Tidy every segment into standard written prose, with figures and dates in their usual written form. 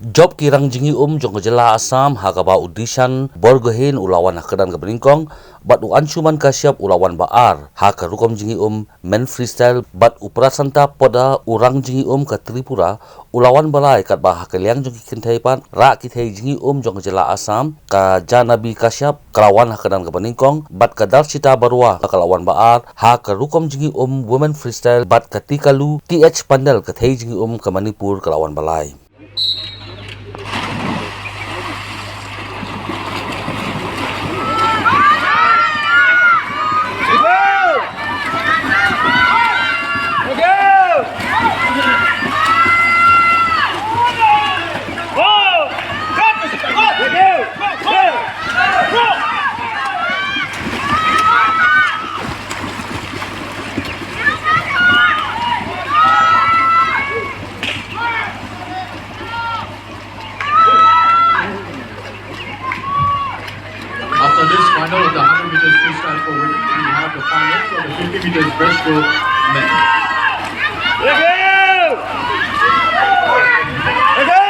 Job kirang Jngi jong jela Assam hakaba audition borgohin ulawan hakadan ke beningkong bat ansuman kasyap ulawan baar haka rukom Jngi men freestyle bat uprasanta poda urang Jngi ke Tripura ulawan balai kat bah hakaliang jong Thei pan ra Thei Jngi jong jela Assam ka janabi kasyap kelawan hakadan ke beningkong bat kadar cita barua kelawan baar haka rukom Jngi women freestyle bat katikalu th pandal ke Thei Jngi ke Manipur kelawan balai. After this final of the 100 meters freestyle for women, we have the final for the 50 meters breaststroke men. Let go! Let go!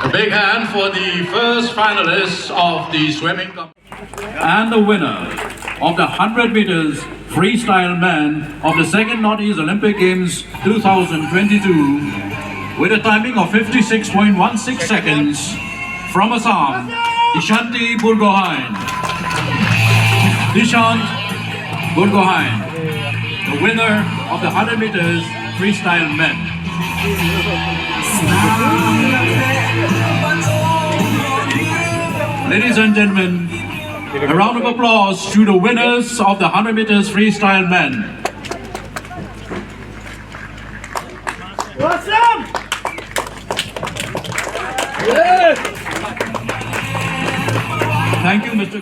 A big hand for the first finalists of the swimming competition and the winner of the 100 meters freestyle men of the second Northeast Olympic Games 2022 with a timing of 56.16 seconds from Assam, Dishant Burgohain, the winner of the 100 meters freestyle men. Ladies and gentlemen, a round of applause to the winners of the 100 meters freestyle men. Assam! Thank you, Mr.